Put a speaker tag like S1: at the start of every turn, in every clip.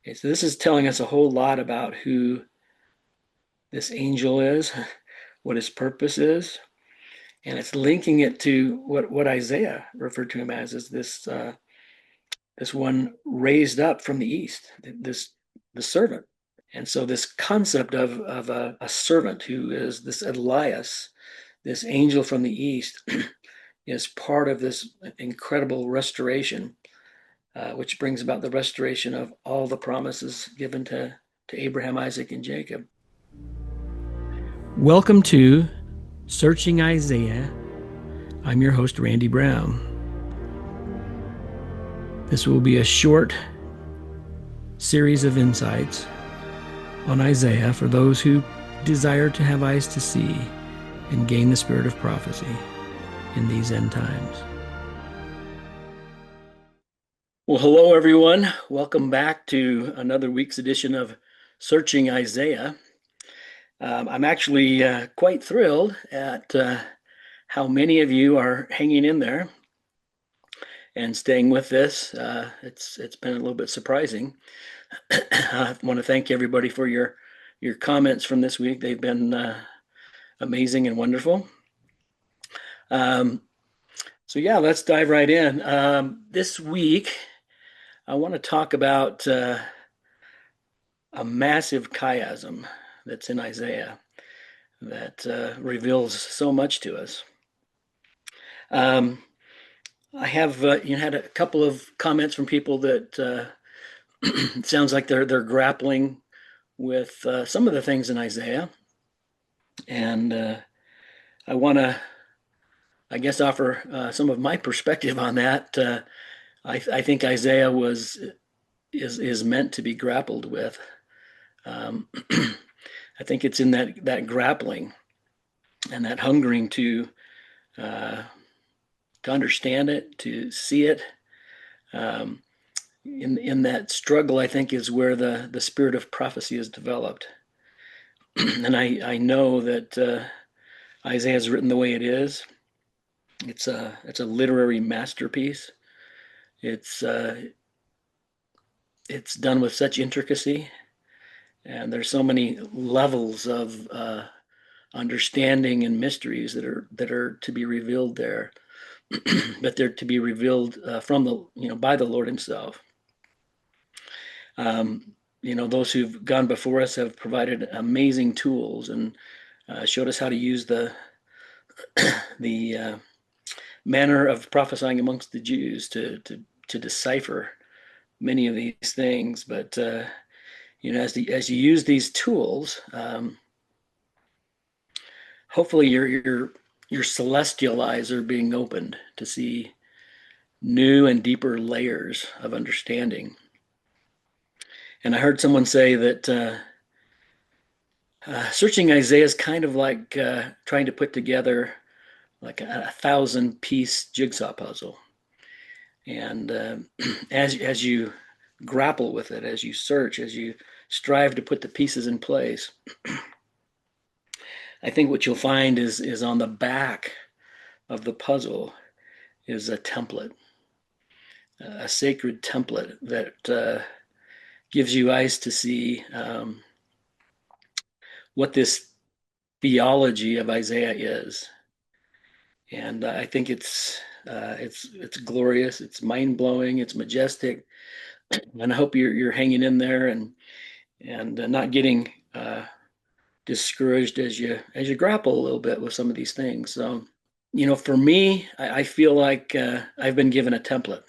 S1: Okay, so this is telling us a whole lot about who this angel is, what his purpose is, and it's linking it to what Isaiah referred to him as this one raised up from the east, this the servant. And so this concept of a servant who is this Elias, this angel from the east, is part of this incredible restoration, which brings about the restoration of all the promises given to Abraham, Isaac, and Jacob. Welcome to Searching Isaiah. I'm your host, Randy Brown. This will be a short series of insights on Isaiah for those who desire to have eyes to see and gain the spirit of prophecy in these end times. Well, hello, everyone. Welcome back to another week's edition of Searching Isaiah. I'm actually quite thrilled at how many of you are hanging in there and staying with this. It's been a little bit surprising. I want to thank everybody for your comments from this week. They've been amazing and wonderful. So yeah, let's dive right in. This week, I want to talk about a massive chiasm that's in Isaiah that reveals so much to us. I have had a couple of comments from people that it sounds like they're grappling with some of the things in Isaiah, and I want to, I guess, offer some of my perspective on that. I think Isaiah is meant to be grappled with. I think it's in that grappling and that hungering to understand it, to see it. In that struggle, I think, is where the spirit of prophecy is developed. And I know that Isaiah is written the way it is. It's a literary masterpiece. It's done with such intricacy, and there's so many levels of understanding and mysteries that are to be revealed there, but they're to be revealed from by the Lord Himself. Those who've gone before us have provided amazing tools and showed us how to use the manner of prophesying amongst the Jews to decipher many of these things. But as you use these tools, hopefully your celestial eyes are being opened to see new and deeper layers of understanding. And I heard someone say that searching Isaiah is kind of like trying to put together like a 1,000-piece jigsaw puzzle. And as you grapple with it, as you search, as you strive to put the pieces in place, I think what you'll find is on the back of the puzzle is a template, a sacred template that gives you eyes to see what this theology of Isaiah is. And I think it's glorious, it's mind blowing, it's majestic, and I hope you're hanging in there and not getting discouraged as you grapple a little bit with some of these things. So, for me, I feel like I've been given a template,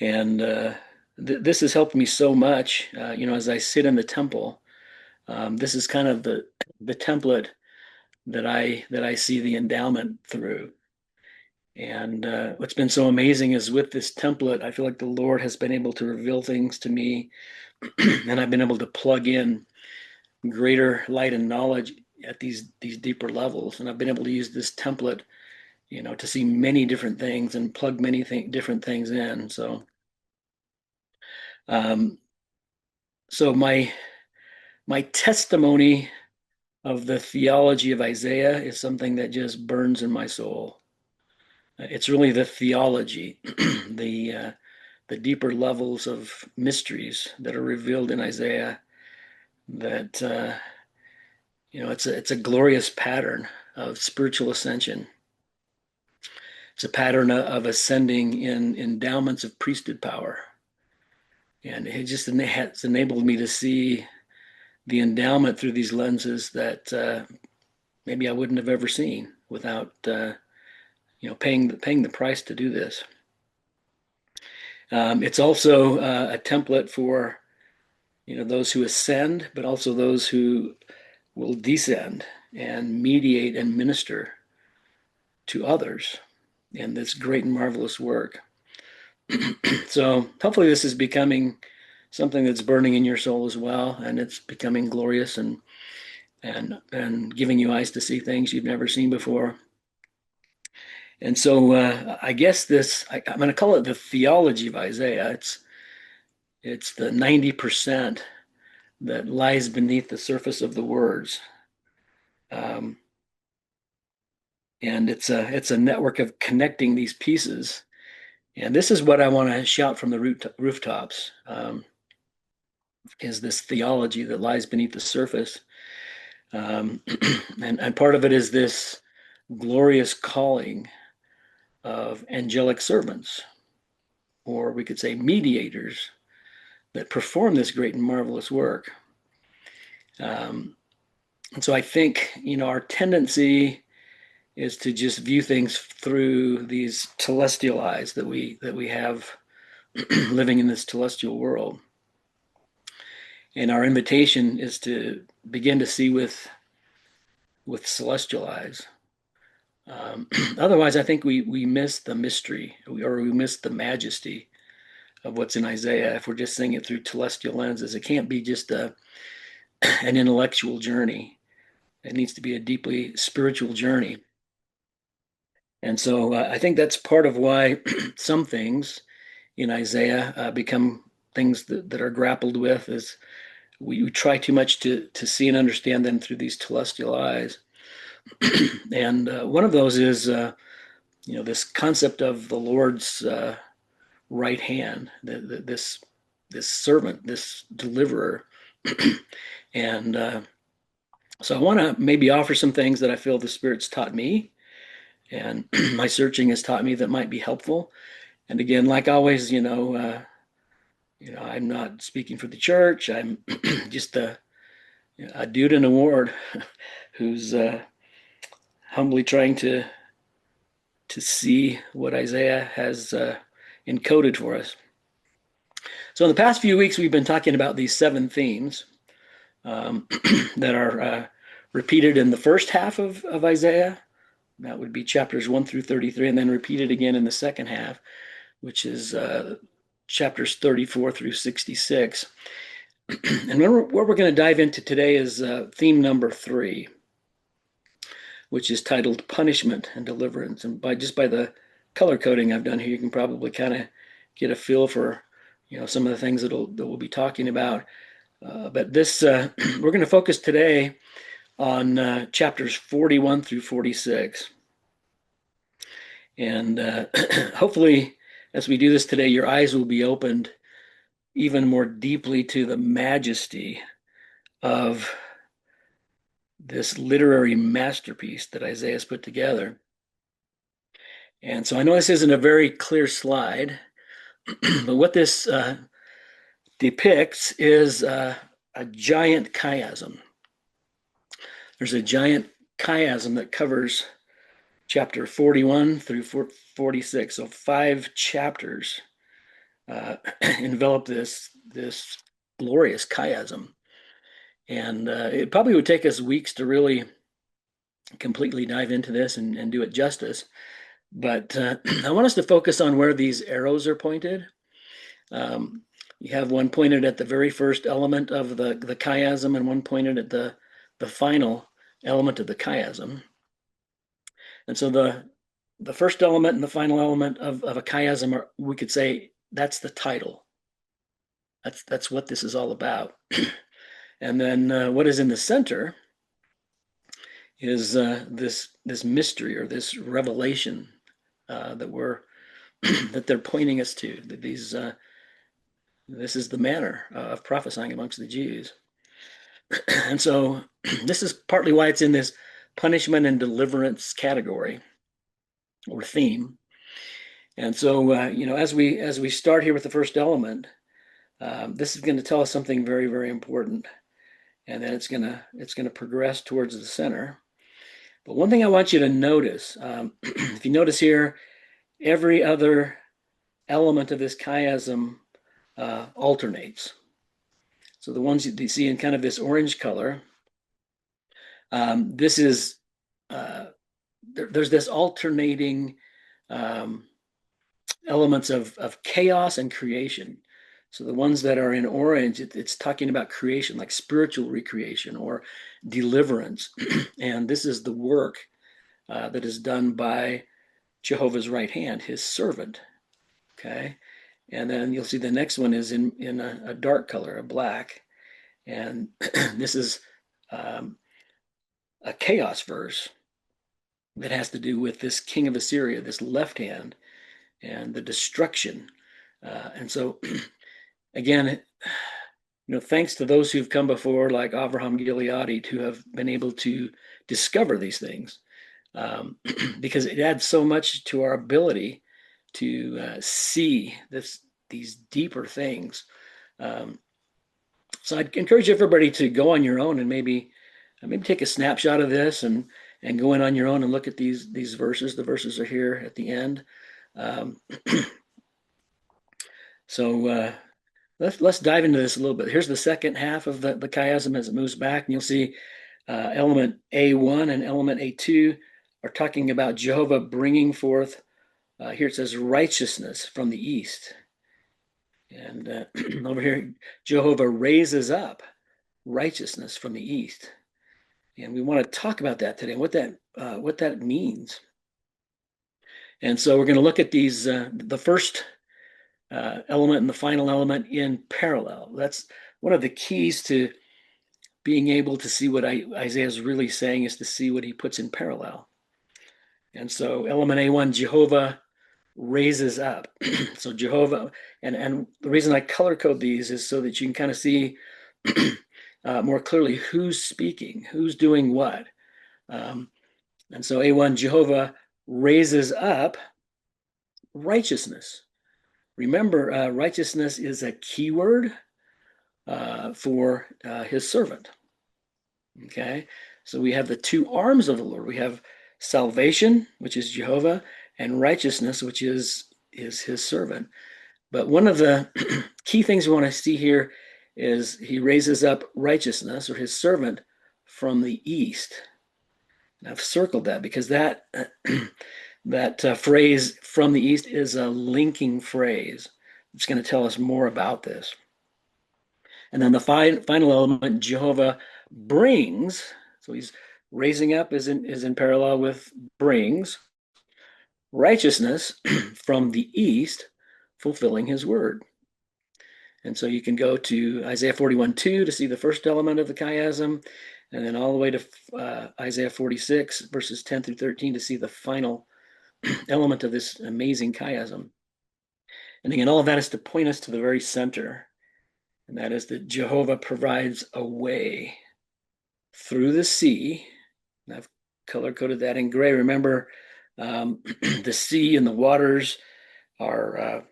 S1: and this has helped me so much. As I sit in the temple, this is kind of the template that I see the endowment through. And what's been so amazing is with this template, I feel like the Lord has been able to reveal things to me, and I've been able to plug in greater light and knowledge at these deeper levels. And I've been able to use this template, to see many different things and plug many different things in. So, um, so my testimony of the theology of Isaiah is something that just burns in my soul. It's really the theology, the the deeper levels of mysteries that are revealed in Isaiah. That it's a glorious pattern of spiritual ascension. It's a pattern of ascending in endowments of priesthood power, and it just has enabled me to see the endowment through these lenses that maybe I wouldn't have ever seen without paying the price to do this. It's also a template for those who ascend, but also those who will descend and mediate and minister to others in this great and marvelous work. So hopefully this is becoming something that's burning in your soul as well, and it's becoming glorious and giving you eyes to see things you've never seen before. And so I guess I'm going to call it the theology of Isaiah. It's the 90% that lies beneath the surface of the words. And it's a network of connecting these pieces. And this is what I want to shout from the rooftops, is this theology that lies beneath the surface. And part of it is this glorious calling of angelic servants, or we could say mediators, that perform this great and marvelous work. And so I think, our tendency is to just view things through these telestial eyes that we have living in this telestial world. And our invitation is to begin to see with celestial eyes. Otherwise, I think we miss the mystery, or we miss the majesty of what's in Isaiah if we're just seeing it through telestial lenses. It can't be just an intellectual journey. It needs to be a deeply spiritual journey. And so I think that's part of why some things in Isaiah become things that are grappled with, is we try too much to see and understand them through these telestial eyes. And one of those is, this concept of the Lord's right hand, this servant, this deliverer. And so I want to maybe offer some things that I feel the Spirit's taught me, and my searching has taught me, that might be helpful. And again, like always, I'm not speaking for the church. I'm just a dude in a ward who's humbly trying to see what Isaiah has encoded for us. So in the past few weeks, we've been talking about these 7 themes that are repeated in the first half of Isaiah. That would be chapters 1 through 33, and then repeated again in the second half, which is chapters 34 through 66. And what we're going to dive into today is theme number 3, which is titled Punishment and Deliverance. And by the color coding I've done here, you can probably kind of get a feel for some of the things that we'll be talking about. But this we're going to focus today on chapters 41 through 46. And hopefully, as we do this today, your eyes will be opened even more deeply to the majesty of this literary masterpiece that Isaiah has put together. And so I know this isn't a very clear slide, but what this depicts is a giant chiasm. There's a giant chiasm that covers chapter 41 through 46. So 5 chapters envelop this glorious chiasm. And it probably would take us weeks to really completely dive into this and do it justice. But I want us to focus on where these arrows are pointed. You have one pointed at the very first element of the chiasm, and one pointed at the final element of the chiasm. And so the first element and the final element of a chiasm are, we could say, that's the title. That's what this is all about. And then what is in the center is this mystery, or this revelation that we're that they're pointing us to. These this is the manner of prophesying amongst the Jews. And so this is partly why it's in this punishment and deliverance category or theme. And so as we start here with the first element, this is going to tell us something very, very important, and then it's gonna progress towards the center. But one thing I want you to notice, if you notice here, every other element of this chiasm alternates. So the ones you see in kind of this orange color, this is there's this alternating elements of chaos and creation. So the ones that are in orange, it's talking about creation, like spiritual recreation or deliverance. And this is the work that is done by Jehovah's right hand, his servant. Okay. And then you'll see the next one is in a dark color, a black. And this is a chaos verse that has to do with this king of Assyria, this left hand, and the destruction. And so, again, thanks to those who've come before, like Avraham Gileadi, who have been able to discover these things, because it adds so much to our ability to see these deeper things. So I'd encourage everybody to go on your own and maybe take a snapshot of this and go in on your own and look at these verses. The verses are here at the end. So let's dive into this a little bit. Here's the second half of the chiasm as it moves back, and you'll see element A1 and element A2 are talking about Jehovah bringing forth. Here it says righteousness from the east, and over here Jehovah raises up righteousness from the east, and we want to talk about that today and what that means. And so we're going to look at these the first element and the final element in parallel. That's one of the keys to being able to see what Isaiah is really saying, is to see what he puts in parallel. And so element A1, Jehovah raises up. So Jehovah, and the reason I color code these is so that you can kind of see more clearly who's speaking, who's doing what. And so A1, Jehovah raises up righteousness. Remember, righteousness is a key word for his servant. Okay, so we have the two arms of the Lord. We have salvation, which is Jehovah, and righteousness, which is his servant. But one of the key things we want to see here is he raises up righteousness, or his servant, from the east. And I've circled that because that phrase "from the east" is a linking phrase. It's going to tell us more about this. And then the final element, Jehovah brings. So he's raising up is in parallel with brings righteousness from the east, fulfilling his word. And so you can go to Isaiah 41:2 to see the first element of the chiasm, and then all the way to Isaiah 46 verses 10 through 13 to see the final element of this amazing chiasm. And again, all of that is to point us to the very center, and that is that Jehovah provides a way through the sea. And I've color coded that in gray. Remember, the sea and the waters are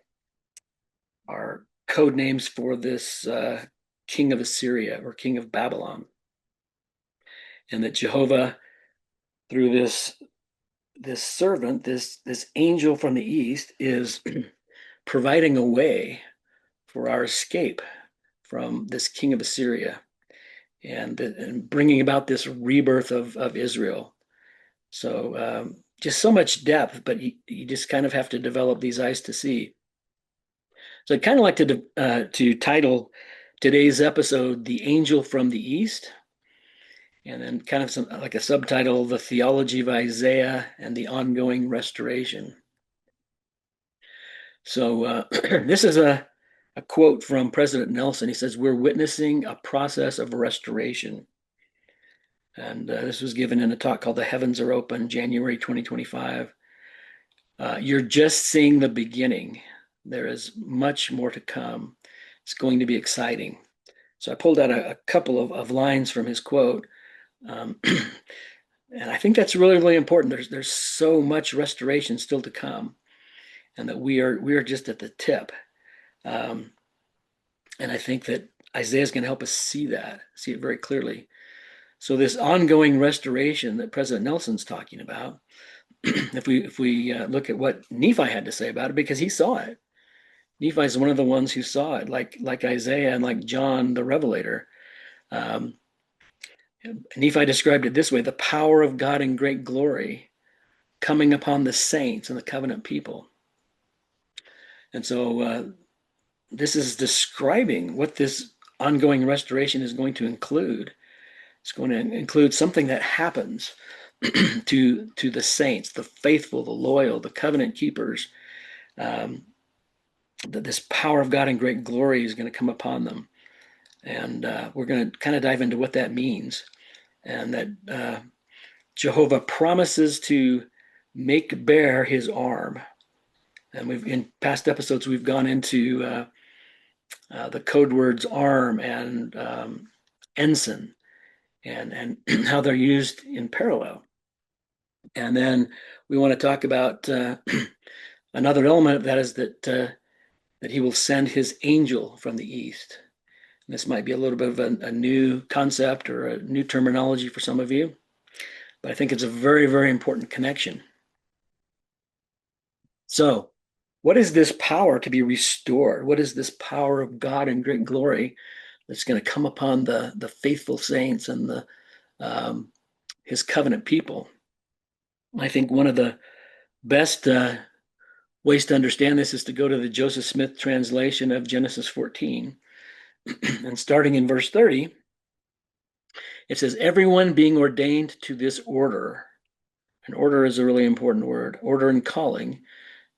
S1: code names for this king of Assyria or king of Babylon, and that Jehovah, through this servant, this angel from the east, is providing a way for our escape from this king of Assyria, and bringing about this rebirth of Israel. So just so much depth, but you just kind of have to develop these eyes to see. So I'd kind of like to title today's episode "The Angel from the East," and then kind of some like a subtitle, "The Theology of Isaiah and the Ongoing Restoration." So this is a quote from President Nelson. He says, "We're witnessing a process of restoration." And this was given in a talk called "The Heavens Are Open," January 2025. You're just seeing the beginning. There is much more to come. It's going to be exciting. So I pulled out a couple of lines from his quote. Um, and I think that's really, really important. There's so much restoration still to come, and that we are just at the tip. Um, and I think that Isaiah is going to help us see it very clearly. So this ongoing restoration that President Nelson's talking about, if we look at what Nephi had to say about it, because he saw it. Nephi is one of the ones who saw it, like Isaiah and like John the Revelator. Um, Nephi described it this way: the power of God in great glory coming upon the saints and the covenant people. And so this is describing what this ongoing restoration is going to include. It's going to include something that happens to the saints, the faithful, the loyal, the covenant keepers. That this power of God in great glory is going to come upon them. And we're going to kind of dive into what that means. And that Jehovah promises to make bare his arm. And in past episodes, we've gone into the code words arm and ensign, and how they're used in parallel. And then we want to talk about another element of that is that he will send his angel from the east. And this might be a little bit of a new concept or a new terminology for some of you, but I think it's a very, very important connection. So, what is this power to be restored? What is this power of God in great glory that's going to come upon the faithful saints and his covenant people? I think one of the best ways to understand this is to go to the Joseph Smith translation of Genesis 14. And starting in verse 30, it says, everyone being ordained to this order, and order is a really important word, order and calling,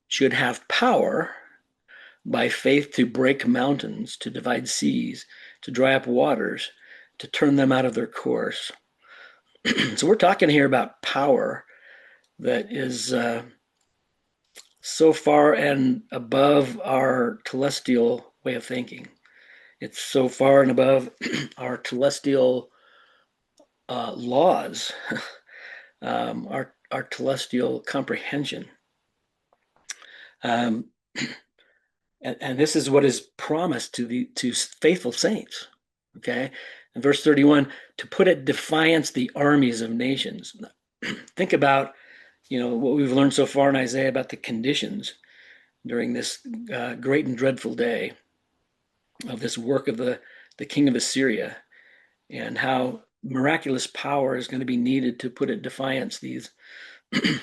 S1: should have power by faith to break mountains, to divide seas, to dry up waters, to turn them out of their course. So we're talking here about power that is so far and above our telestial way of thinking. It's so far and above our telestial laws, our telestial comprehension. And this is what is promised to faithful saints. Okay, in verse 31, to put at defiance the armies of nations. Think about what we've learned so far in Isaiah about the conditions during this great and dreadful day of this work of the king of Assyria, and how miraculous power is going to be needed to put at defiance these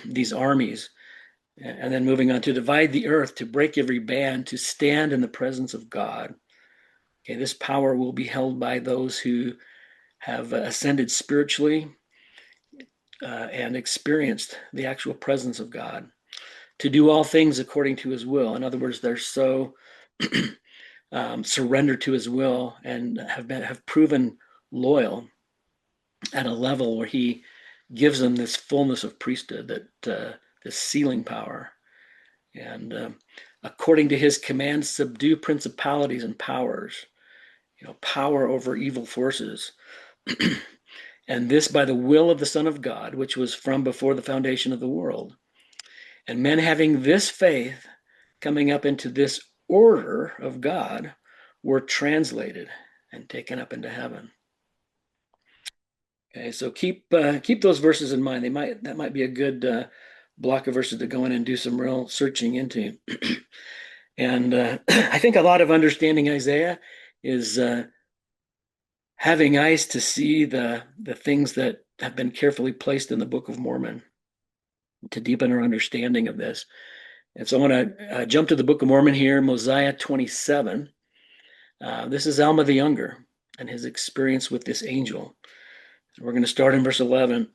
S1: these armies. And then moving on to divide the earth, to break every band, to stand in the presence of God. Okay, this power will be held by those who have ascended spiritually and experienced the actual presence of God, to do all things according to his will. In other words, they're so surrendered to his will and have proven loyal at a level where he gives them this fullness of priesthood, that this sealing power. And according to his command, subdue principalities and powers, power over evil forces. And this by the will of the Son of God, which was from before the foundation of the world. And men having this faith, coming up into this order of God, were translated and taken up into heaven. Okay, so keep those verses in mind. That might be a good block of verses to go in and do some real searching into. And I think a lot of understanding Isaiah is having eyes to see the things that have been carefully placed in the Book of Mormon to deepen our understanding of this. And so I want to jump to the Book of Mormon here, Mosiah 27. This is Alma the Younger and his experience with this angel. We're going to start in verse 11.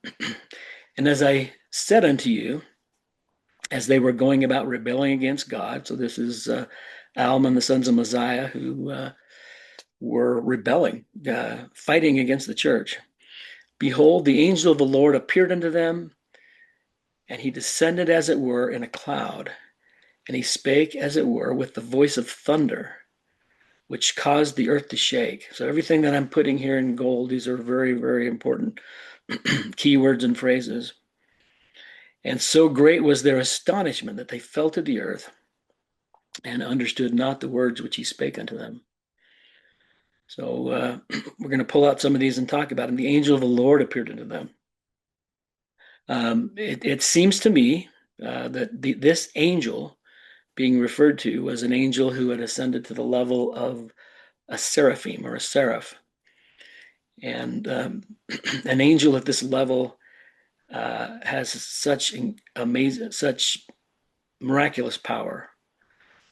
S1: And as I said unto you, as they were going about rebelling against God, so this is Alma and the sons of Mosiah who were rebelling, fighting against the church. Behold, the angel of the Lord appeared unto them, And he descended, as it were, in a cloud, and he spake, as it were, with the voice of thunder, which caused the earth to shake. So everything that I'm putting here in gold, these are very, very important keywords and phrases. And so great was their astonishment that they fell to the earth and understood not the words which he spake unto them. So we're going to pull out some of these and talk about them. The angel of the Lord appeared unto them. It seems to me that this angel being referred to was an angel who had ascended to the level of a seraphim or a seraph. And an angel at this level has such amazing, such miraculous power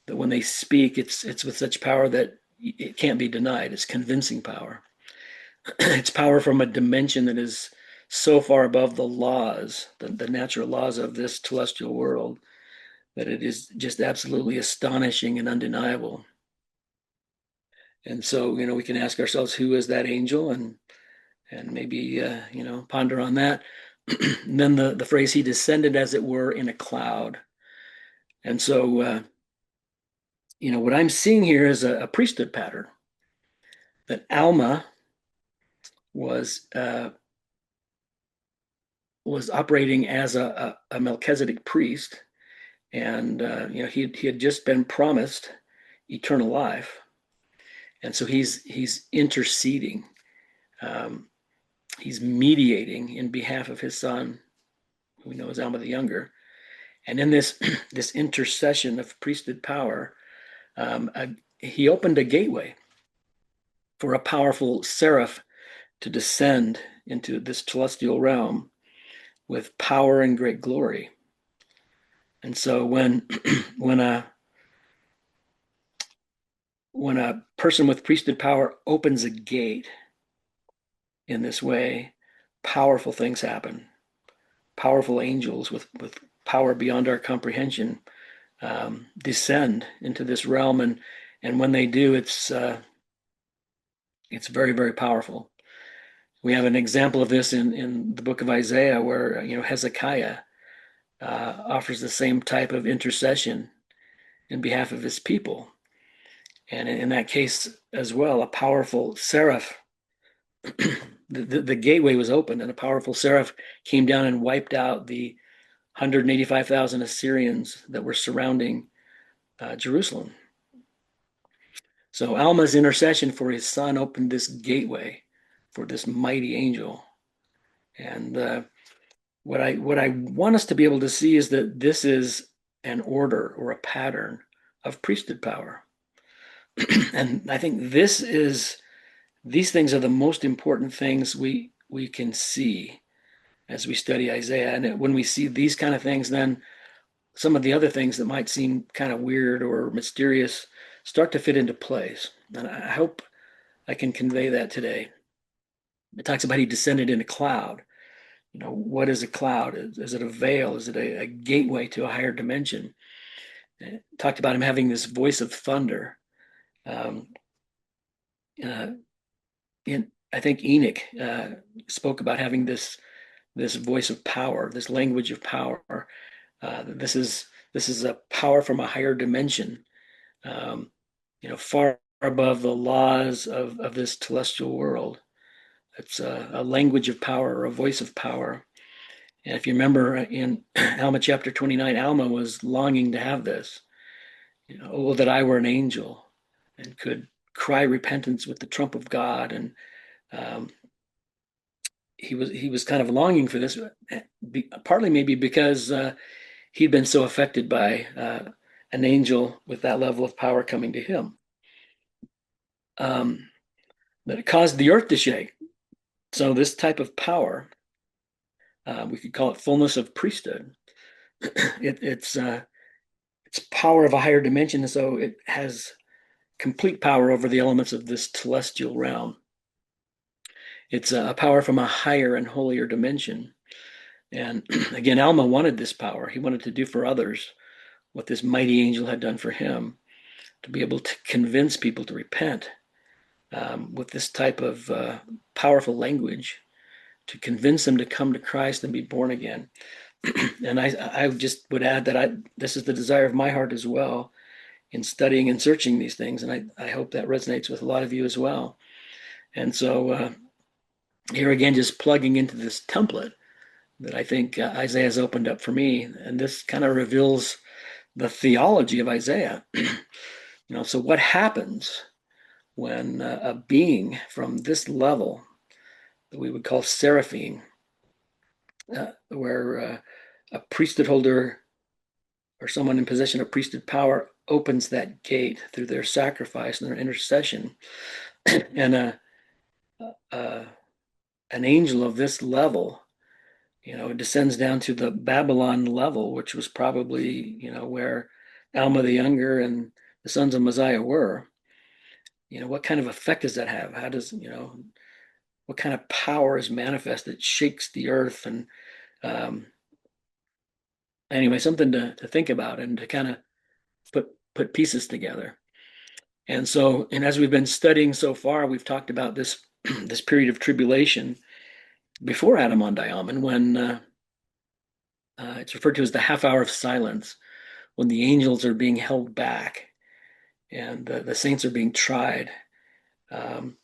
S1: that when they speak, it's with such power that it can't be denied. It's convincing power. It's power from a dimension that is so far above the laws, the natural laws of this celestial world, that it is just absolutely astonishing and undeniable. And so, we can ask ourselves, who is that angel? And maybe, ponder on that. And then the phrase, he descended, as it were, in a cloud. And so, what I'm seeing here is a priesthood pattern that Alma was operating as a Melchizedek priest, and he had just been promised eternal life, and so he's interceding, he's mediating in behalf of his son, who we know as Alma the Younger, and in this this intercession of priesthood power, he opened a gateway for a powerful seraph to descend into this celestial realm with power and great glory. And so when when a person with priesthood power opens a gate in this way, powerful things happen. Powerful angels with power beyond our comprehension descend into this realm, and when they do, it's very, very powerful. We have an example of this in the book of Isaiah, where Hezekiah offers the same type of intercession in behalf of his people. And in that case as well, a powerful seraph, the gateway was opened, and a powerful seraph came down and wiped out the 185,000 Assyrians that were surrounding Jerusalem. So Alma's intercession for his son opened this gateway for this mighty angel. And what I want us to be able to see is that this is an order or a pattern of priesthood power. And I think these things are the most important things we can see as we study Isaiah. And when we see these kind of things, then some of the other things that might seem kind of weird or mysterious start to fit into place. And I hope I can convey that today. It talks about he descended in a cloud. What is a cloud? Is it a veil? Is it a gateway to a higher dimension? It talked about him having this voice of thunder. I think Enoch spoke about having this voice of power, this language of power. This is a power from a higher dimension, far above the laws of this celestial world. It's a language of power, or a voice of power. And if you remember in Alma chapter 29, Alma was longing to have this. Oh, that I were an angel and could cry repentance with the trump of God. And he was kind of longing for this, partly maybe because he'd been so affected by an angel with that level of power coming to him. That it caused the earth to shake. So this type of power, we could call it fullness of priesthood. It's power of a higher dimension, so it has complete power over the elements of this celestial realm. It's a power from a higher and holier dimension. And again, Alma wanted this power. He wanted to do for others what this mighty angel had done for him, to be able to convince people to repent with this type of powerful language, to convince them to come to Christ and be born again. And I just would add that this is the desire of my heart as well in studying and searching these things. And I hope that resonates with a lot of you as well. And so here again, just plugging into this template that I think Isaiah has opened up for me. And this kind of reveals the theology of Isaiah. So what happens when a being from this level that we would call seraphim, where a priesthood holder or someone in possession of priesthood power opens that gate through their sacrifice and their intercession, and an angel of this level, descends down to the Babylon level, which was probably, where Alma the Younger and the sons of Messiah were. What kind of effect does that have? How does, what kind of power is manifest that shakes the earth? And anyway, something to think about and to kind of put pieces together. And so, and as we've been studying so far, we've talked about this this period of tribulation before Adam on Diamond, when it's referred to as the half hour of silence, when the angels are being held back and the saints are being tried, um,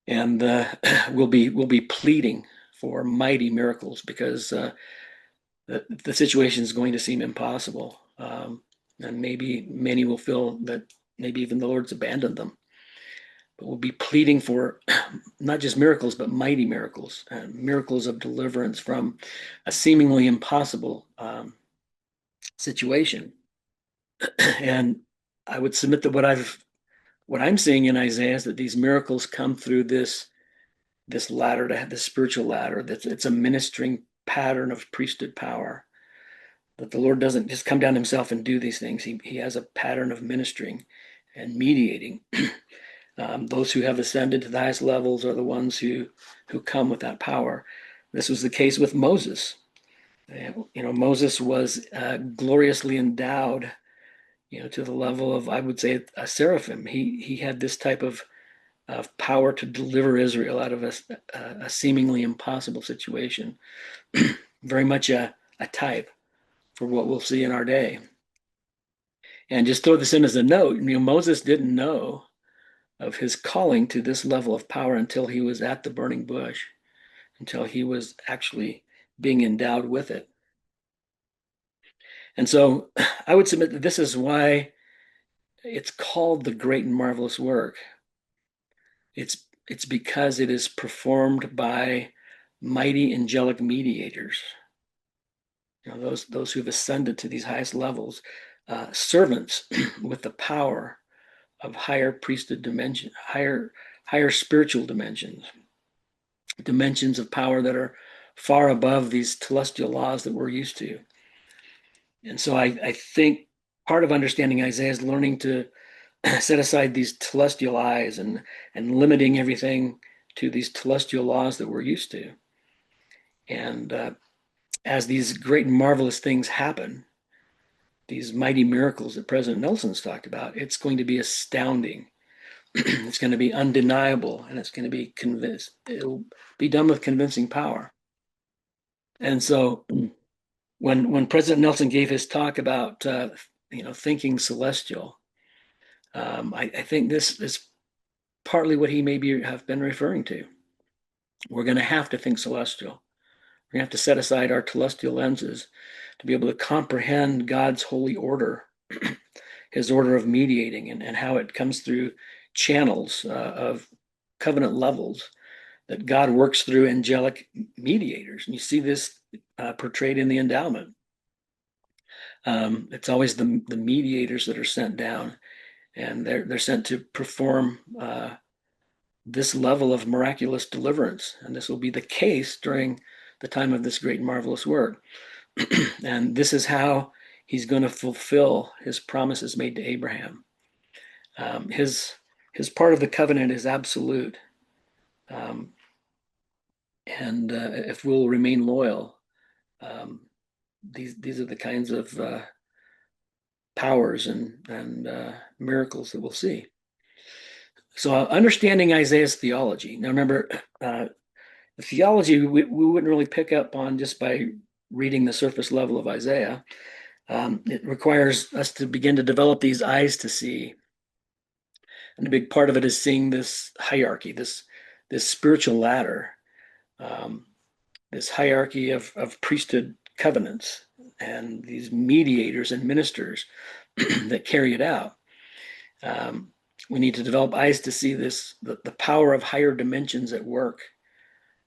S1: and we'll be pleading for mighty miracles because the situation is going to seem impossible, and maybe many will feel that maybe even the Lord's abandoned them. But we'll be pleading for not just miracles, but mighty miracles, miracles of deliverance from a seemingly impossible situation. And I would submit that what I'm seeing in Isaiah is that these miracles come through this ladder, to have this spiritual ladder. That it's a ministering pattern of priesthood power. That the Lord doesn't just come down himself and do these things. He has a pattern of ministering and mediating. Those who have ascended to the highest levels are the ones who come with that power. This was the case with Moses. Moses was gloriously endowed, to the level of, I would say, a seraphim. He had this type of power to deliver Israel out of a seemingly impossible situation. Very much a type for what we'll see in our day. And just throw this in as a note, Moses didn't know of his calling to this level of power until he was at the burning bush, until he was actually being endowed with it. And so I would submit that this is why it's called the great and marvelous work. It's because it is performed by mighty angelic mediators, those who've ascended to these highest levels, servants with the power of higher priesthood dimension, higher spiritual dimensions of power that are far above these celestial laws that we're used to. And so I think part of understanding Isaiah is learning to set aside these celestial eyes and limiting everything to these celestial laws that we're used to. And as these great and marvelous things happen, these mighty miracles that President Nelson's talked about, it's going to be astounding. It's going to be undeniable, and it's going to be convinced. It'll be done with convincing power. And so, when President Nelson gave his talk about thinking celestial, I think this is partly what he maybe have been referring to. We're going to have to think celestial. We're going to have to set aside our celestial lenses to be able to comprehend God's holy order, his order of mediating, and how it comes through channels of covenant levels that God works through angelic mediators. And you see this portrayed in the endowment. It's always the mediators that are sent down, and they're sent to perform this level of miraculous deliverance. And this will be the case during the time of this great and marvelous work. And this is how he's going to fulfill his promises made to Abraham. His part of the covenant is absolute. And if we'll remain loyal, these are the kinds of powers and miracles that we'll see. So understanding Isaiah's theology. Now remember, the theology we wouldn't really pick up on just by reading the surface level of Isaiah. It requires us to begin to develop these eyes to see. And a big part of it is seeing this hierarchy, this spiritual ladder, um, this hierarchy of priesthood covenants and these mediators and ministers that carry it out. Um, we need to develop eyes to see the power of higher dimensions at work,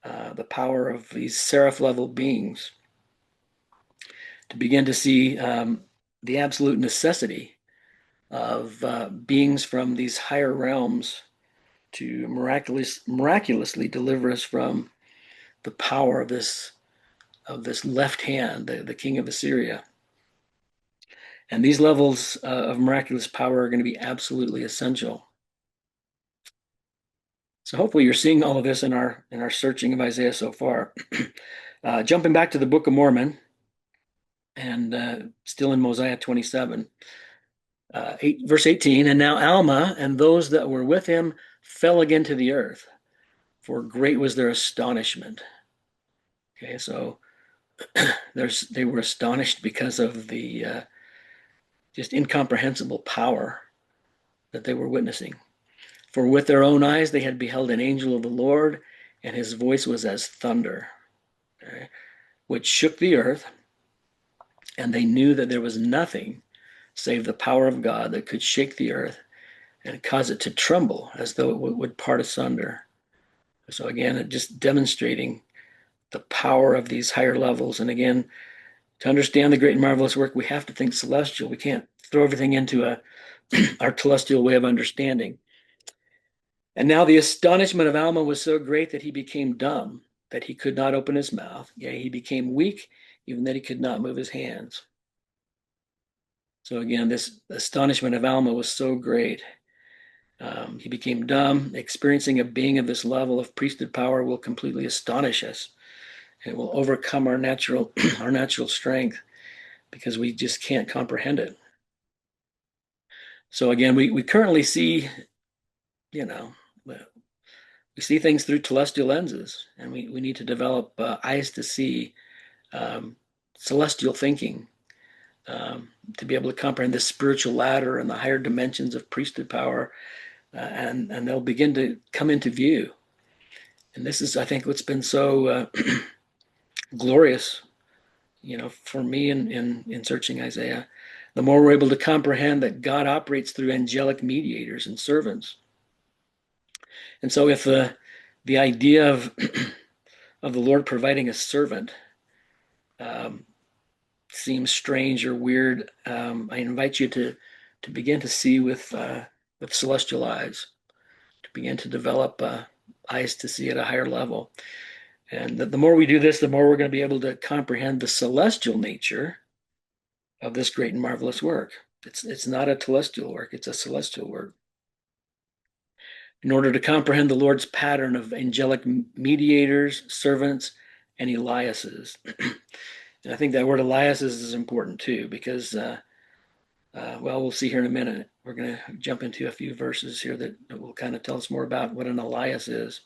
S1: the power of these seraph level beings, to begin to see the absolute necessity of beings from these higher realms to miraculously deliver us from the power of this left hand, the king of Assyria. And these levels of miraculous power are going to be absolutely essential. So hopefully you're seeing all of this in our searching of Isaiah so far. Jumping back to the Book of Mormon, and still in Mosiah 27, verse 18, and now Alma and those that were with him fell again to the earth, for great was their astonishment. Okay, so they were astonished because of the just incomprehensible power that they were witnessing. For with their own eyes they had beheld an angel of the Lord, and his voice was as thunder, okay, which shook the earth, and they knew that there was nothing save the power of God that could shake the earth and cause it to tremble as though it would part asunder. So again, it just demonstrating the power of these higher levels. And again, to understand the great and marvelous work, we have to think celestial. We can't throw everything into our telestial way of understanding. And now the astonishment of Alma was so great that he became dumb, that he could not open his mouth. Yea, he became weak, even that he could not move his hands. So again, this astonishment of Alma was so great. He became dumb. Experiencing a being of this level of priesthood power will completely astonish us. It will overcome our natural strength because we just can't comprehend it. So again, we currently see, you know, we see things through telestial lenses, and we need to develop eyes to see celestial thinking, to be able to comprehend the spiritual ladder and the higher dimensions of priesthood power, and they'll begin to come into view. And this is, I think, what's been so glorious, for me in searching Isaiah. The more we're able to comprehend that God operates through angelic mediators and servants. And so if the idea of of the Lord providing a servant um, seems strange or weird, I invite you to begin to see with celestial eyes, to begin to develop eyes to see at a higher level. And the more we do this, the more we're going to be able to comprehend the celestial nature of this great and marvelous work. It's not a telestial work, it's a celestial work. In order to comprehend the Lord's pattern of angelic mediators, servants, and Eliases. And I think that word Eliases is important too, because, well, we'll see here in a minute. We're going to jump into a few verses here that will kind of tell us more about what an Elias is.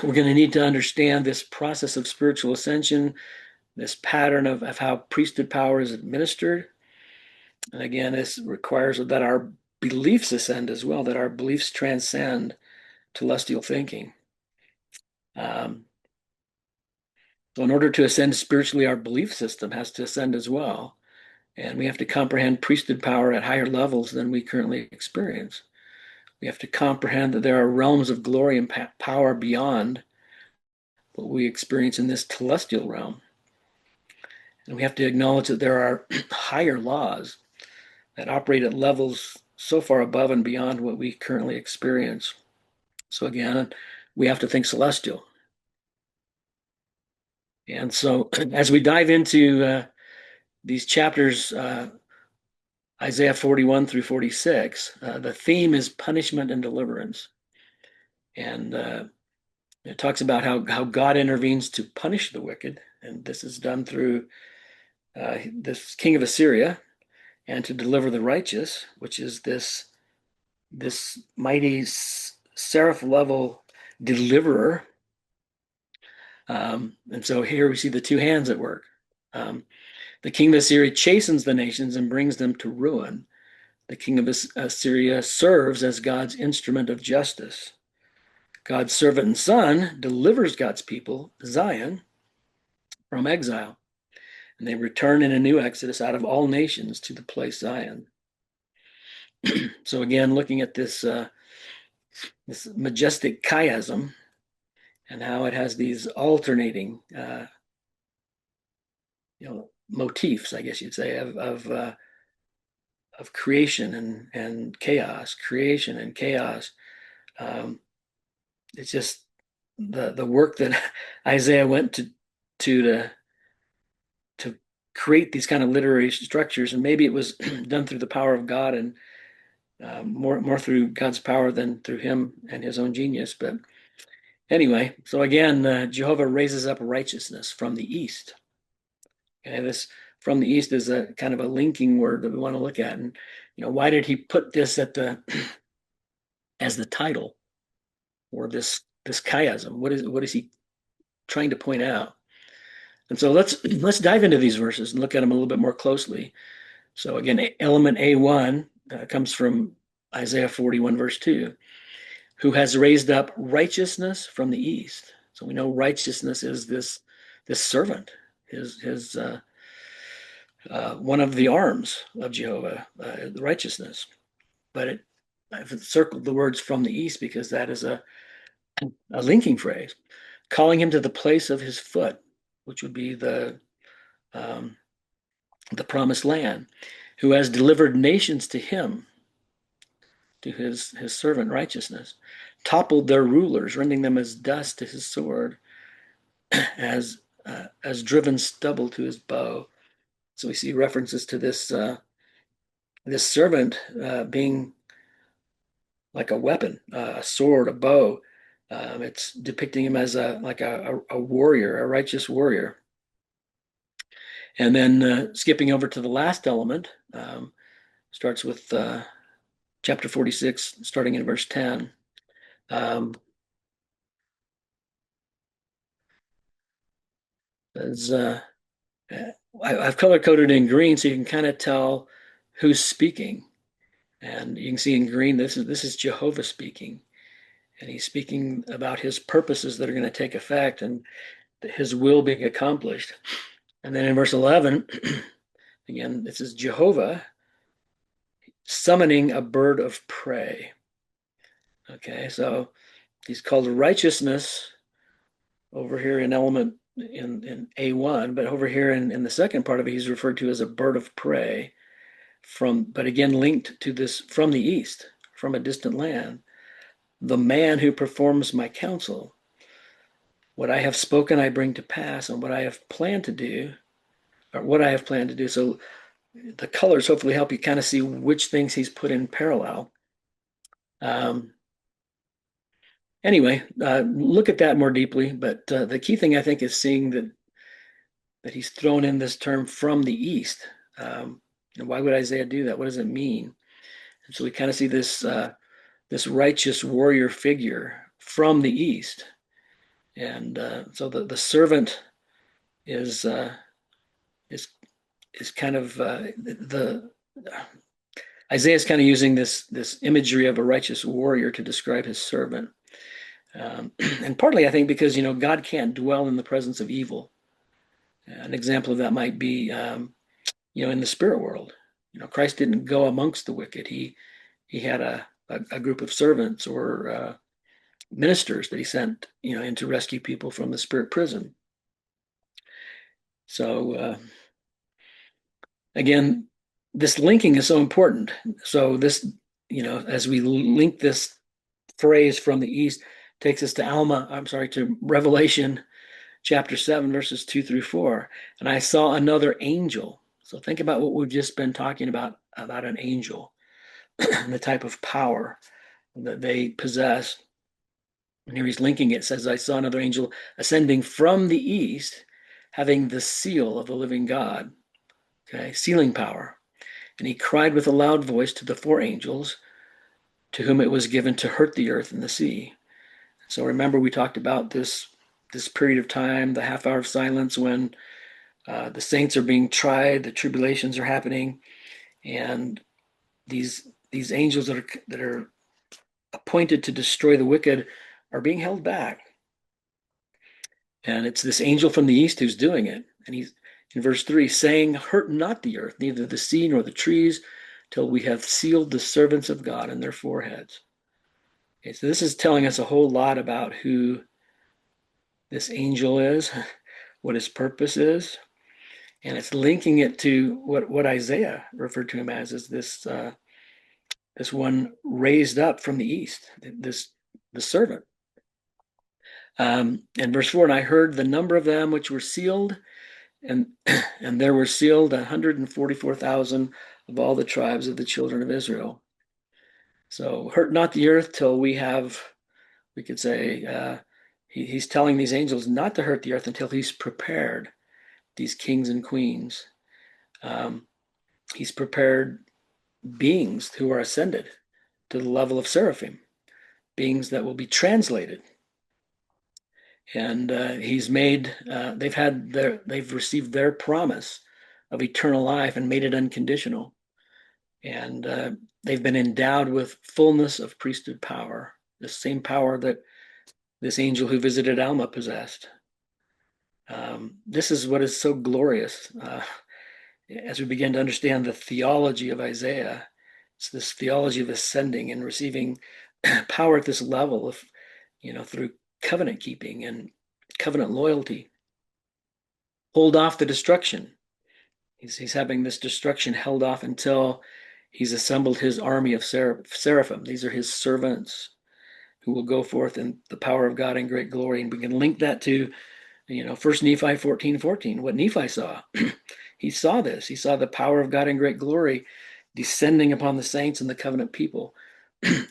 S1: We're going to need to understand this process of spiritual ascension, this pattern of how priesthood power is administered. And again, this requires that our beliefs ascend as well, that our beliefs transcend telestial thinking. So in order to ascend spiritually, our belief system has to ascend as well. And we have to comprehend priesthood power at higher levels than we currently experience. We have to comprehend that there are realms of glory and power beyond what we experience in this telestial realm. And we have to acknowledge that there are higher laws that operate at levels so far above and beyond what we currently experience. So again, we have to think celestial. And so as we dive into these chapters, Isaiah 41 through 46, the theme is punishment and deliverance. And it talks about how God intervenes to punish the wicked. And this is done through this king of Assyria, and to deliver the righteous, which is this mighty seraph level deliverer And so here we see the two hands at work. The king of Assyria chastens the nations and brings them to ruin. The king of Assyria serves as God's instrument of justice. God's servant and son delivers God's people, Zion, from exile. And they return in a new exodus out of all nations to the place Zion. So again, looking at this majestic chiasm and how it has these alternating motifs, I guess you'd say, of creation and chaos, creation and chaos. It's just the work that Isaiah went to create these kind of literary structures, and maybe it was done through the power of God and more through God's power than through him and his own genius. But anyway, so again, Jehovah raises up righteousness from the east. Okay, this from the east is a kind of a linking word that we want to look at. And why did he put this at the as the title, or this chiasm? What is he trying to point out? And so let's dive into these verses and look at them a little bit more closely. So again, element A1 comes from Isaiah 41 verse 2, who has raised up righteousness from the east. So we know righteousness is this servant, his one of the arms of Jehovah, the righteousness. But I've circled the words from the east because that is a linking phrase, calling him to the place of his foot, which would be the promised land, who has delivered nations to him, to his servant righteousness, toppled their rulers, rending them as dust to his sword, as driven stubble to his bow. So we see references to this servant being like a weapon, a sword, a bow. It's depicting him as a warrior, a righteous warrior. And then skipping over to the last element, starts with chapter 46, starting in verse 10. I've color coded in green so you can kind of tell who's speaking. And you can see in green, this is Jehovah speaking. And he's speaking about his purposes that are going to take effect and his will being accomplished. And then in verse 11, again, this is Jehovah summoning a bird of prey. Okay, so he's called righteousness over here in element in A1, but over here in the second part of it, he's referred to as a bird of prey but again, linked to this from the east, from a distant land. The man who performs my counsel. What I have spoken, I bring to pass, and what I have planned to do, or what I have planned to do. So the colors hopefully help you kind of see which things he's put in parallel. Anyway, look at that more deeply. But the key thing I think is seeing that he's thrown in this term from the east. And why would Isaiah do that? What does it mean? And so we kind of see this righteous warrior figure from the east. And so the servant is kind of Isaiah's kind of using this imagery of a righteous warrior to describe his servant. And partly, I think, because God can't dwell in the presence of evil. An example of that might be in the spirit world. Christ didn't go amongst the wicked. He had a group of servants or ministers that he sent in to rescue people from the spirit prison. So again, this linking is so important. So this, as we link this phrase from the east, takes us to Revelation chapter 7, verses 2-4. And I saw another angel. So think about what we've just been talking about an angel and the type of power that they possess. And here he's linking it. It says, I saw another angel ascending from the east, having the seal of the living God. Okay, sealing power. And he cried with a loud voice to the four angels to whom it was given to hurt the earth and the sea. So remember, we talked about this this period of time, the half hour of silence when the saints are being tried, the tribulations are happening, and these angels that are appointed to destroy the wicked are being held back. And it's this angel from the east who's doing it. And he's in verse 3 saying, hurt not the earth, neither the sea nor the trees, till we have sealed the servants of God in their foreheads. Okay, so this is telling us a whole lot about who this angel is, what his purpose is, and it's linking it to what Isaiah referred to him as this one raised up from the east, the servant. And verse 4, and I heard the number of them which were sealed, and and there were sealed 144,000 of all the tribes of the children of Israel. So hurt not the earth till we could say, he's telling these angels not to hurt the earth until he's prepared these kings and queens. He's prepared beings who are ascended to the level of seraphim, beings that will be translated. And he's made, they've received their promise of eternal life and made it unconditional. And they've been endowed with fullness of priesthood power, the same power that this angel who visited Alma possessed. This is what is so glorious. As we begin to understand the theology of Isaiah, it's this theology of ascending and receiving power at this level of, through covenant keeping and covenant loyalty. Hold off the destruction. He's having this destruction held off until he's assembled his army of seraphim. These are his servants who will go forth in the power of God in great glory. And we can link that to, 1 Nephi 14:14, what Nephi saw. He saw this. He saw the power of God in great glory descending upon the saints and the covenant people.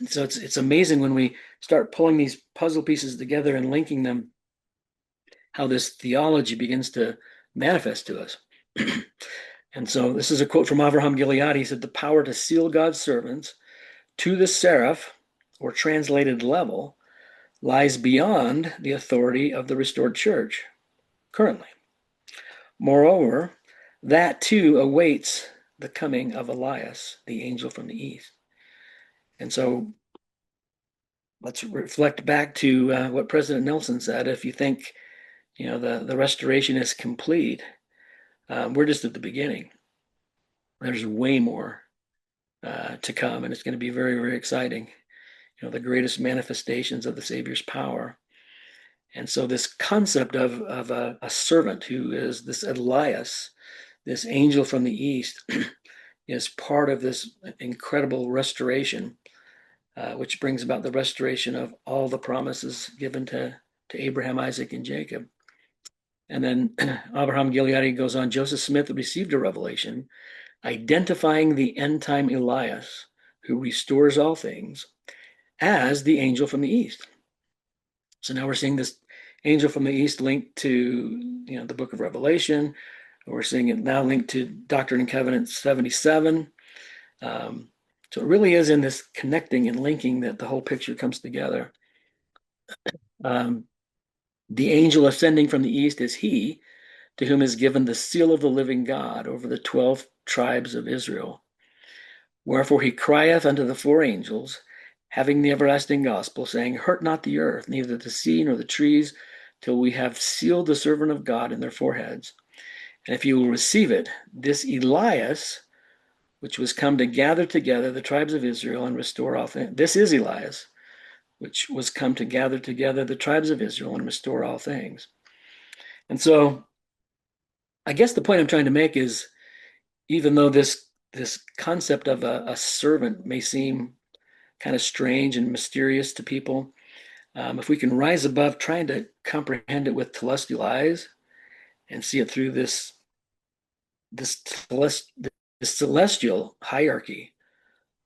S1: So it's amazing when we start pulling these puzzle pieces together and linking them, how this theology begins to manifest to us. And so this is a quote from Avraham Gilead. He said, the power to seal God's servants to the seraph, or translated level, lies beyond the authority of the restored church currently. Moreover, that too awaits the coming of Elias, the angel from the east. And so let's reflect back to what President Nelson said. If you think, the restoration is complete, we're just at the beginning. There's way more to come, and it's going to be very, very exciting. The greatest manifestations of the Savior's power. And so this concept of a servant who is this Elias, this angel from the east, is part of this incredible restoration, which brings about the restoration of all the promises given to Abraham, Isaac, and Jacob. And then Abraham Gilead goes on, Joseph Smith received a revelation identifying the end-time Elias, who restores all things, as the angel from the east. So now we're seeing this angel from the east linked to, the book of Revelation. We're seeing it now linked to Doctrine and Covenants 77. So it really is in this connecting and linking that the whole picture comes together. The angel ascending from the east is he to whom is given the seal of the living God over the 12 tribes of Israel. Wherefore he crieth unto the four angels, having the everlasting gospel, saying, hurt not the earth, neither the sea nor the trees, till we have sealed the servant of God in their foreheads. And if you will receive it, this Elias, which was come to gather together the tribes of Israel and restore all things. This is Elias, which was come to gather together the tribes of Israel and restore all things. And so I guess the point I'm trying to make is, even though this concept of a servant may seem kind of strange and mysterious to people, if we can rise above trying to comprehend it with telestial eyes and see it through this celestial hierarchy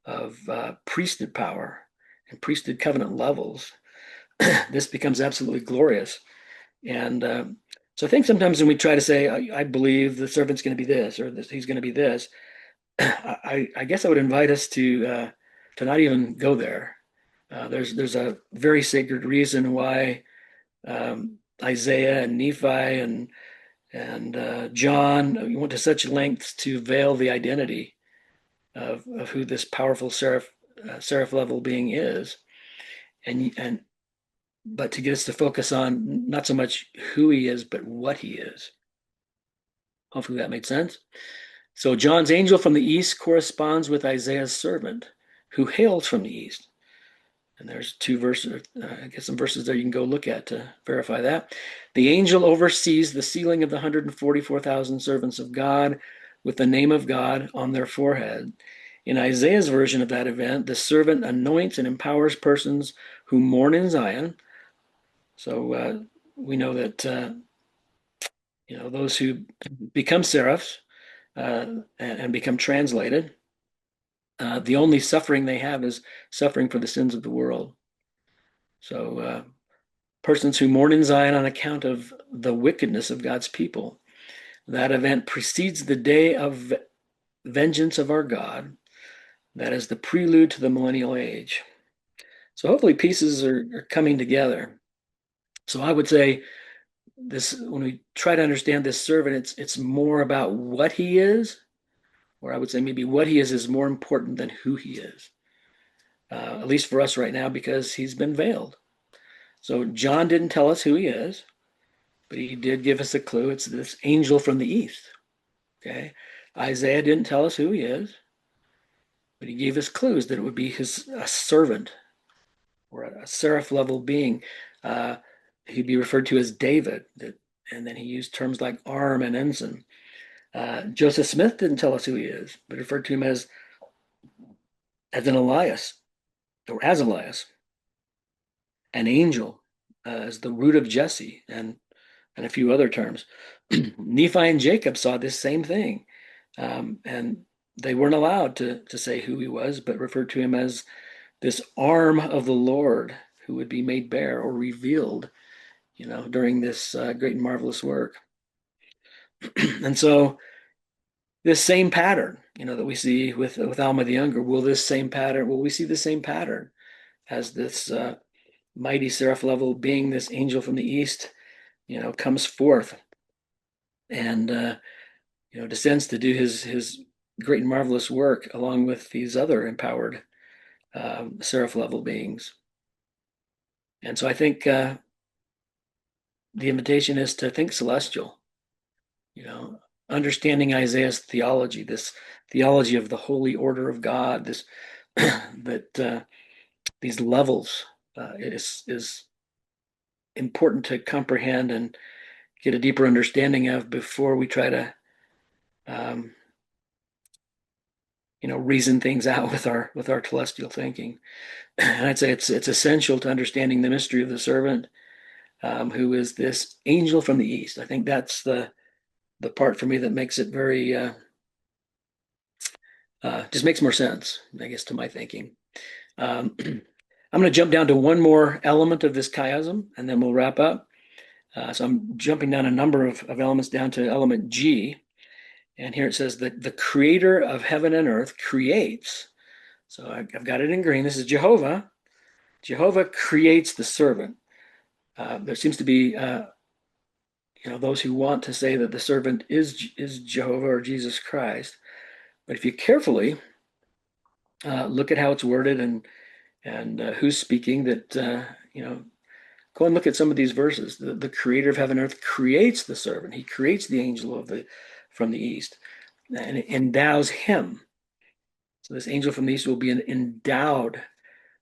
S1: of priesthood power and priesthood covenant levels, this becomes absolutely glorious. And so I think sometimes when we try to say, I believe the servant's going to be this, or he's going to be this, I guess I would invite us to not even go there. There's a very sacred reason why Isaiah and Nephi and John went to such lengths to veil the identity of who this powerful seraph level being is, and but to get us to focus on not so much who he is, but what he is. Hopefully that made sense. So John's angel from the east corresponds with Isaiah's servant, who hails from the east. And there's two verses, I guess some verses there you can go look at to verify that. The angel oversees the sealing of the 144,000 servants of God with the name of God on their forehead. In Isaiah's version of that event, the servant anoints and empowers persons who mourn in Zion. So we know that those who become seraphs and become translated, the only suffering they have is suffering for the sins of the world. So persons who mourn in Zion on account of the wickedness of God's people. That event precedes the day of vengeance of our God. That is the prelude to the millennial age. So hopefully pieces are coming together. So I would say this, when we try to understand this servant, it's more about what he is, or I would say maybe what he is more important than who he is, at least for us right now, because he's been veiled. So John didn't tell us who he is, but he did give us a clue. It's this angel from the east. Okay. Isaiah didn't tell us who he is, but he gave us clues that it would be a servant or a seraph level being. He'd be referred to as David, and then he used terms like arm and ensign. Joseph Smith didn't tell us who he is, but referred to him as an Elias, or as Elias, an angel, as the root of Jesse, and a few other terms. Nephi and Jacob saw this same thing, and they weren't allowed to say who he was, but referred to him as this arm of the Lord who would be made bare or revealed, during this great and marvelous work. And so this same pattern, that we see with Alma the Younger, will we see the same pattern as this mighty seraph level being, this angel from the east, comes forth and descends to do his great and marvelous work along with these other empowered seraph level beings. And so I think the invitation is to think celestial, understanding Isaiah's theology, this theology of the holy order of God, this that these levels is important to comprehend and get a deeper understanding of before we try to reason things out with our celestial thinking. And I'd say it's essential to understanding the mystery of the servant, who is this angel from the east. I think that's the part for me that makes it very just makes more sense, I guess, to my thinking. I'm going to jump down to one more element of this chiasm, and then we'll wrap up. So I'm jumping down a number of elements down to element G. And here it says that the creator of heaven and earth creates. So I've got it in green. This is Jehovah. Jehovah creates the servant. There seems to be those who want to say that the servant is Jehovah or Jesus Christ. But if you carefully look at how it's worded and who's speaking, that go and look at some of these verses. The creator of heaven and earth creates the servant. He creates the angel from the east and endows him. So this angel from the east will be endowed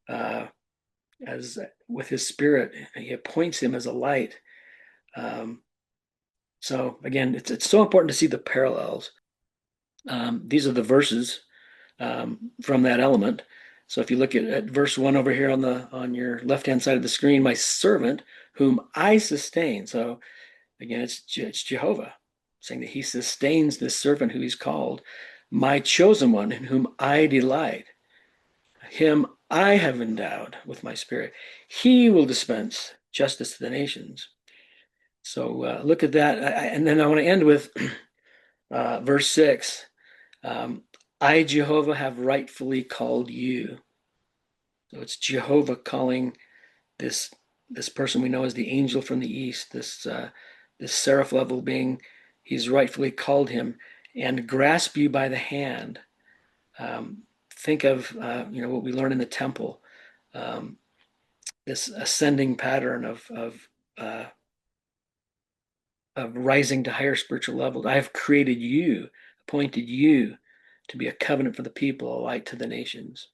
S1: as with his spirit. He appoints him as a light. So again, it's so important to see the parallels. These are the verses from that element. So if you look at verse 1 over here on your left-hand side of the screen, my servant whom I sustain. So again, it's Jehovah saying that he sustains this servant who he's called, my chosen one in whom I delight. Him I have endowed with my spirit. He will dispense justice to the nations. So look at that. And then I want to end with verse 6. I, Jehovah, have rightfully called you. So it's Jehovah calling this this person we know as the angel from the east, this seraph level being, he's rightfully called him, and grasp you by the hand. Think of what we learn in the temple, um, this ascending pattern uh, of rising to higher spiritual levels. I have created you, appointed you to be a covenant for the people, a light to the nations.